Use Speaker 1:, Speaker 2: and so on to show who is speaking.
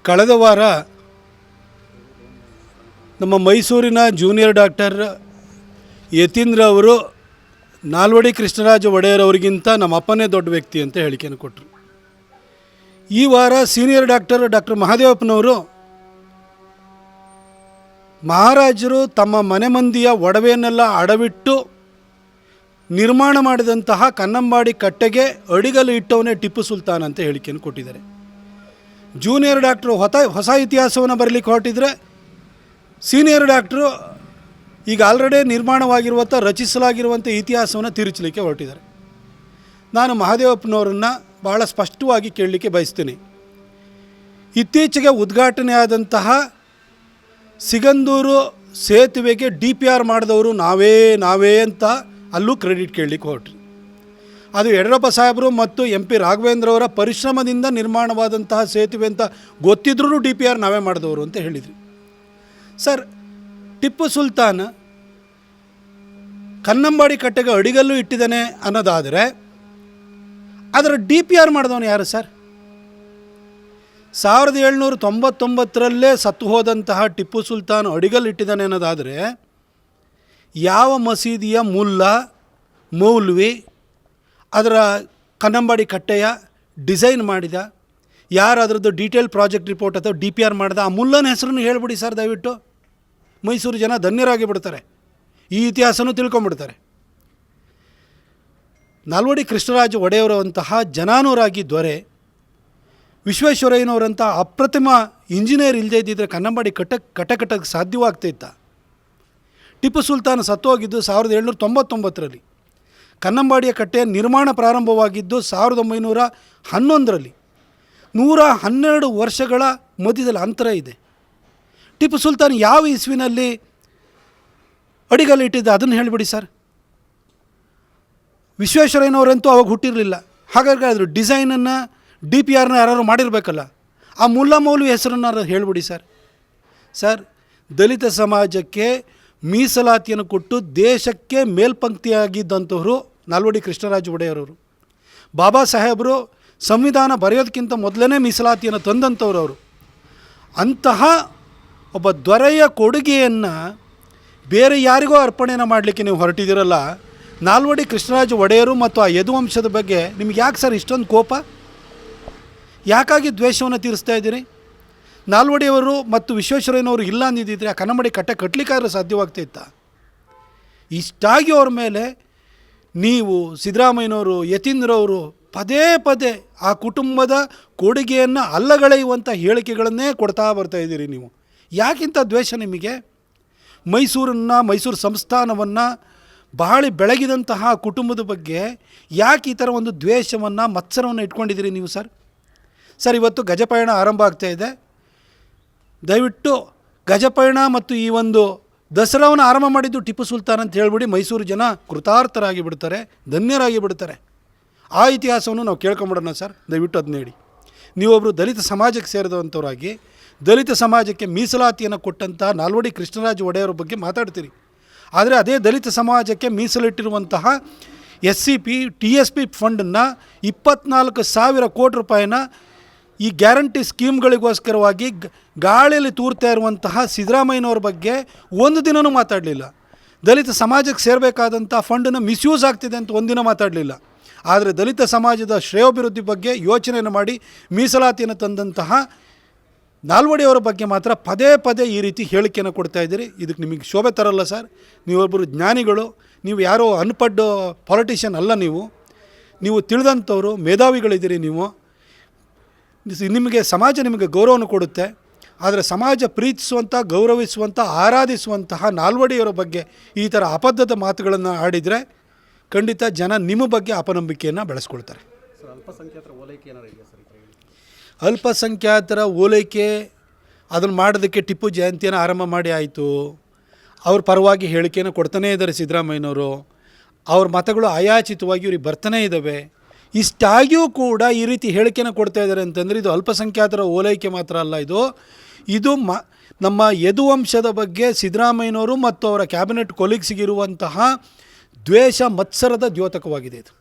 Speaker 1: ಕಳೆದ ವಾರ ನಮ್ಮ ಮೈಸೂರಿನ ಜೂನಿಯರ್ ಡಾಕ್ಟರ್ ಯತೀಂದ್ರ ಅವರು ನಾಲ್ವಡಿ ಕೃಷ್ಣರಾಜ ಒಡೆಯರ್ ಅವರಿಗಿಂತ ನಮ್ಮ ಅಪ್ಪನೇ ದೊಡ್ಡ ವ್ಯಕ್ತಿ ಅಂತ ಹೇಳಿಕೆಯನ್ನು ಕೊಟ್ಟರು. ಈ ವಾರ ಸೀನಿಯರ್ ಡಾಕ್ಟರ್ ಮಹಾದೇವಪ್ಪನವರು ಮಹಾರಾಜರು ತಮ್ಮ ಮನೆ ಮಂದಿಯ ಒಡವೆಯನ್ನೆಲ್ಲ ಅಡವಿಟ್ಟು ನಿರ್ಮಾಣ ಮಾಡಿದಂತಹ ಕನ್ನಂಬಾಡಿ ಕಟ್ಟೆಗೆ ಅಡಿಗಲ್ಲು ಇಟ್ಟವನೇ ಟಿಪ್ಪು ಸುಲ್ತಾನ್ ಅಂತ ಹೇಳಿಕೆಯನ್ನು ಕೊಟ್ಟಿದ್ದಾರೆ. ಜೂನಿಯರ್ ಡಾಕ್ಟ್ರು ಹೊಸ ಇತಿಹಾಸವನ್ನು ಬರಲಿಕ್ಕೆ ಹೊರಟಿದ್ರೆ, ಸೀನಿಯರ್ ಡಾಕ್ಟ್ರು ಈಗ ಆಲ್ರೆಡಿ ನಿರ್ಮಾಣವಾಗಿರುವಂಥ ರಚಿಸಲಾಗಿರುವಂಥ ಇತಿಹಾಸವನ್ನು ತಿರುಚಲಿಕ್ಕೆ ಹೊರಟಿದ್ದಾರೆ. ನಾನು ಮಹಾದೇವಪ್ಪನವರನ್ನು ಬಹಳ ಸ್ಪಷ್ಟವಾಗಿ ಕೇಳಲಿಕ್ಕೆ ಬಯಸ್ತೀನಿ. ಇತ್ತೀಚೆಗೆ ಉದ್ಘಾಟನೆಯಾದಂತಹ ಸಿಗಂದೂರು ಸೇತುವೆಗೆ DPR ಮಾಡಿದವರು ನಾವೇ ಅಂತ ಅಲ್ಲೂ ಕ್ರೆಡಿಟ್ ಕೇಳಲಿಕ್ಕೆ ಹೊರಟ್ರಿ. ಅದು ಯಡಿಯೂರಪ್ಪ ಸಾಹೇಬರು ಮತ್ತು MP ರಾಘವೇಂದ್ರ ಅವರ ಪರಿಶ್ರಮದಿಂದ ನಿರ್ಮಾಣವಾದಂತಹ ಸೇತುವೆ ಅಂತ ಗೊತ್ತಿದ್ರೂ DPR ನಾವೇ ಮಾಡಿದವರು ಅಂತ ಹೇಳಿದ್ರಿ. ಸರ್, ಟಿಪ್ಪು ಸುಲ್ತಾನ್ ಕನ್ನಂಬಾಡಿ ಕಟ್ಟೆಗೆ ಅಡಿಗಲ್ಲು ಇಟ್ಟಿದ್ದಾನೆ ಅನ್ನೋದಾದರೆ ಅದರ DPR ಮಾಡಿದವನು ಯಾರು ಸರ್? 1799ರಲ್ಲೇ ಸತ್ತು ಹೋದಂತಹ ಟಿಪ್ಪು ಸುಲ್ತಾನ್ ಅಡಿಗಲ್ಲು ಇಟ್ಟಿದ್ದಾನೆ ಅನ್ನೋದಾದರೆ ಯಾವ ಮಸೀದಿಯ ಮೌಲ್ವಿ ಅದರ ಕನ್ನಂಬಾಡಿ ಕಟ್ಟೆಯ ಡಿಸೈನ್ ಮಾಡಿದ, ಯಾರು ಅದರದ್ದು ಡೀಟೇಲ್ ಪ್ರಾಜೆಕ್ಟ್ ರಿಪೋರ್ಟ್ ಅಥವಾ DPR ಮಾಡಿದ, ಆ ಮುಲ್ಲನ ಹೆಸರನ್ನು ಹೇಳಿಬಿಡಿ ಸರ್ ದಯವಿಟ್ಟು. ಮೈಸೂರು ಜನ ಧನ್ಯರಾಗಿ ಬಿಡ್ತಾರೆ, ಈ ಇತಿಹಾಸನೂ ತಿಳ್ಕೊಂಬಿಡ್ತಾರೆ. ನಾಲ್ವಡಿ ಕೃಷ್ಣರಾಜ ಒಡೆಯವರಂತಹ ಜನಾನುರಾಗಿ ದೊರೆ, ವಿಶ್ವೇಶ್ವರಯ್ಯನವರಂಥ ಅಪ್ರತಿಮ ಇಂಜಿನಿಯರ್ ಇಲ್ಲದೇ ಇದ್ದಿದ್ದರೆ ಕನ್ನಂಬಾಡಿ ಕಟ್ಟಕ್ಕೆ ಸಾಧ್ಯವಾಗ್ತಿತ್ತ? ಟಿಪ್ಪು ಸುಲ್ತಾನ್ ಸತ್ತೋಗಿದ್ದು 1799ರಲ್ಲಿ. ಕನ್ನಂಬಾಡಿಯ ಕಟ್ಟೆಯ ನಿರ್ಮಾಣ ಪ್ರಾರಂಭವಾಗಿದ್ದು 1911ರಲ್ಲಿ. 112 ವರ್ಷಗಳ ಮಧ್ಯದಲ್ಲಿ ಅಂತರ ಇದೆ. ಟಿಪ್ಪು ಸುಲ್ತಾನ್ ಯಾವ ಇಸ್ವಿನಲ್ಲಿ ಅಡಿಗಲ್ಲು ಇಟ್ಟಿದ್ದ ಅದನ್ನು ಹೇಳಿಬಿಡಿ ಸರ್. ವಿಶ್ವೇಶ್ವರಯ್ಯನವರಂತೂ ಅವಾಗ ಹುಟ್ಟಿರಲಿಲ್ಲ. ಹಾಗಾಗಿ ಅದ್ರ ಡಿಸೈನನ್ನು DPRನ ಯಾರು ಮಾಡಿರಬೇಕಲ್ಲ, ಆ ಮೌಲ್ವಿ ಹೆಸರನ್ನು ಹೇಳಿಬಿಡಿ ಸರ್. ಸರ್, ದಲಿತ ಸಮಾಜಕ್ಕೆ ಮೀಸಲಾತಿಯನ್ನು ಕೊಟ್ಟು ದೇಶಕ್ಕೆ ಮೇಲ್ಪಂಕ್ತಿಯಾಗಿದ್ದಂಥವರು ನಾಲ್ವಡಿ ಕೃಷ್ಣರಾಜ ಒಡೆಯರವರು. ಬಾಬಾ ಸಾಹೇಬರು ಸಂವಿಧಾನ ಬರೆಯೋದಕ್ಕಿಂತ ಮೊದಲೇ ಮೀಸಲಾತಿಯನ್ನು ತಂದಂಥವ್ರು ಅವರು. ಅಂತಹ ಒಬ್ಬ ದೊರೆಯ ಕೊಡುಗೆಯನ್ನು ಬೇರೆ ಯಾರಿಗೋ ಅರ್ಪಣೆಯನ್ನು ಮಾಡಲಿಕ್ಕೆ ನೀವು ಹೊರಟಿದ್ದೀರಲ್ಲ. ನಾಲ್ವಡಿ ಕೃಷ್ಣರಾಜ ಒಡೆಯರು ಮತ್ತು ಆ ಯದುವಂಶದ ಬಗ್ಗೆ ನಿಮ್ಗೆ ಯಾಕೆ ಸರ್ ಇಷ್ಟೊಂದು ಕೋಪ? ಯಾಕಾಗಿ ದ್ವೇಷವನ್ನು ತೀರಿಸ್ತಾ ಇದ್ದೀರಿ? ನಾಲ್ವಡಿಯವರು ಮತ್ತು ವಿಶ್ವೇಶ್ವರಯ್ಯನವರು ಇಲ್ಲ ಅಂದಿದ್ದರೆ ಆ ಕನ್ನಂಬಾಡಿ ಕಟ್ಟೆ ಕಟ್ಟಲಿಕ್ಕಾದ್ರೂ ಸಾಧ್ಯವಾಗ್ತಾ ಇತ್ತ? ಇಷ್ಟಾಗಿ ಅವ್ರ ಮೇಲೆ ನೀವು ಸಿದ್ದರಾಮಯ್ಯನವರು, ಯತೀಂದ್ರವರು ಪದೇ ಆ ಕುಟುಂಬದ ಕೊಡುಗೆಯನ್ನು ಅಲ್ಲಗಳೆಯುವಂಥ ಹೇಳಿಕೆಗಳನ್ನೇ ಕೊಡ್ತಾ ಬರ್ತಾಯಿದ್ದೀರಿ. ನೀವು ಯಾಕಿಂತ ದ್ವೇಷ ನಿಮಗೆ? ಮೈಸೂರು ಸಂಸ್ಥಾನವನ್ನು ಬಹಳ ಬೆಳಗಿದಂತಹ ಕುಟುಂಬದ ಬಗ್ಗೆ ಯಾಕೆ ಈ ಥರ ಒಂದು ದ್ವೇಷವನ್ನು ಮತ್ಸರವನ್ನು ಇಟ್ಕೊಂಡಿದ್ದೀರಿ ನೀವು ಸರ್? ಸರ್, ಇವತ್ತು ಗಜಪಯಣ ಆರಂಭ ಆಗ್ತಾಯಿದೆ. ದಯವಿಟ್ಟು ಗಜಪಯಣ ಮತ್ತು ಈ ಒಂದು ದಸರಾವನ್ನು ಆರಂಭ ಮಾಡಿದ್ದು ಟಿಪ್ಪು ಸುಲ್ತಾನ್ ಅಂತ ಹೇಳಿಬಿಡಿ. ಮೈಸೂರು ಜನ ಕೃತಾರ್ಥರಾಗಿ ಬಿಡ್ತಾರೆ, ಧನ್ಯರಾಗಿ ಬಿಡ್ತಾರೆ. ಆ ಇತಿಹಾಸವನ್ನು ನಾವು ಕೇಳ್ಕೊಂಬಿಡೋಣ ಸರ್. ದಯವಿಟ್ಟು ಅದನ್ನ ಹೇಳಿ. ನೀವೊಬ್ಬರು ದಲಿತ ಸಮಾಜಕ್ಕೆ ಸೇರಿದಂಥವರಾಗಿ ದಲಿತ ಸಮಾಜಕ್ಕೆ ಮೀಸಲಾತಿಯನ್ನು ಕೊಟ್ಟಂಥ ನಾಲ್ವಡಿ ಕೃಷ್ಣರಾಜ ಒಡೆಯರ ಬಗ್ಗೆ ಮಾತಾಡ್ತೀರಿ. ಆದರೆ ಅದೇ ದಲಿತ ಸಮಾಜಕ್ಕೆ ಮೀಸಲಿಟ್ಟಿರುವಂತಹ SCP TSP ಫಂಡನ್ನು 24,000 ಕೋಟಿ ರೂಪಾಯಿನ ಈ ಗ್ಯಾರಂಟಿ ಸ್ಕೀಮ್ಗಳಿಗೋಸ್ಕರವಾಗಿ ಗಾಳಿಯಲ್ಲಿ ತೂರ್ತಾ ಇರುವಂತಹ ಸಿದ್ದರಾಮಯ್ಯನವ್ರ ಬಗ್ಗೆ ಒಂದು ದಿನವೂ ಮಾತಾಡಲಿಲ್ಲ. ದಲಿತ ಸಮಾಜಕ್ಕೆ ಸೇರಬೇಕಾದಂಥ ಫಂಡನ್ನು ಮಿಸ್ಯೂಸ್ ಆಗ್ತಿದೆ ಅಂತ ಒಂದಿನ ಮಾತಾಡಲಿಲ್ಲ. ಆದರೆ ದಲಿತ ಸಮಾಜದ ಶ್ರೇಯೋಭಿವೃದ್ಧಿ ಬಗ್ಗೆ ಯೋಚನೆಯನ್ನು ಮಾಡಿ ಮೀಸಲಾತಿಯನ್ನು ತಂದಂತಹ ನಾಲ್ವಡಿಯವರ ಬಗ್ಗೆ ಮಾತ್ರ ಪದೇ ಈ ರೀತಿ ಹೇಳಿಕೆಯನ್ನು ಕೊಡ್ತಾ ಇದ್ದೀರಿ. ಇದಕ್ಕೆ ನಿಮಗೆ ಶೋಭೆ ತರಲ್ಲ ಸರ್. ನೀವೊಬ್ಬರು ಜ್ಞಾನಿಗಳು, ನೀವು ಯಾರೋ ಅನ್ಪಡ್ ಪಾಲಿಟಿಷಿಯನ್ ಅಲ್ಲ. ನೀವು ತಿಳಿದಂಥವರು, ಮೇಧಾವಿಗಳಿದ್ದೀರಿ. ನಿಮಗೆ ಸಮಾಜ ನಿಮಗೆ ಗೌರವವನ್ನು ಕೊಡುತ್ತೆ. ಆದರೆ ಸಮಾಜ ಪ್ರೀತಿಸುವಂಥ, ಗೌರವಿಸುವಂಥ, ಆರಾಧಿಸುವಂತಹ ನಾಲ್ವಡಿಯವರ ಬಗ್ಗೆ ಈ ಥರ ಅಪದ್ಧದ ಮಾತುಗಳನ್ನು ಆಡಿದರೆ ಖಂಡಿತ ಜನ ನಿಮ್ಮ ಬಗ್ಗೆ ಅಪನಂಬಿಕೆಯನ್ನು ಬೆಳೆಸ್ಕೊಳ್ತಾರೆ. ಅಲ್ಪಸಂಖ್ಯಾತರ ಓಲೈಕೆ ಅದನ್ನು ಮಾಡೋದಕ್ಕೆ ಟಿಪ್ಪು ಜಯಂತಿಯನ್ನು ಆರಂಭ ಮಾಡಿ ಆಯಿತು. ಅವ್ರ ಪರವಾಗಿ ಹೇಳಿಕೆಯನ್ನು ಕೊಡ್ತಾನೇ ಇದ್ದಾರೆ ಸಿದ್ದರಾಮಯ್ಯನವರು. ಅವ್ರ ಮತಗಳು ಅಯಾಚಿತವಾಗಿ ಇವ್ರಿಗೆ ಬರ್ತಾನೇ ಇದ್ದಾವೆ. ಇಷ್ಟಾಗಿಯೂ ಕೂಡ ಈ ರೀತಿ ಹೇಳಿಕೆಯನ್ನು ಕೊಡ್ತಾ ಇದ್ದಾರೆ ಅಂತಂದರೆ ಇದು ಅಲ್ಪಸಂಖ್ಯಾತರ ಓಲೈಕೆ ಮಾತ್ರ ಅಲ್ಲ, ಇದು ನಮ್ಮ ಯದುವಂಶದ ಬಗ್ಗೆ ಸಿದ್ದರಾಮಯ್ಯನವರು ಮತ್ತು ಅವರ ಕ್ಯಾಬಿನೆಟ್ ಕೊಲೀಗ್ಸಿಗಿರುವಂತಹ ದ್ವೇಷ ಮತ್ಸರದ ದ್ಯೋತಕವಾಗಿದೆ ಇದು.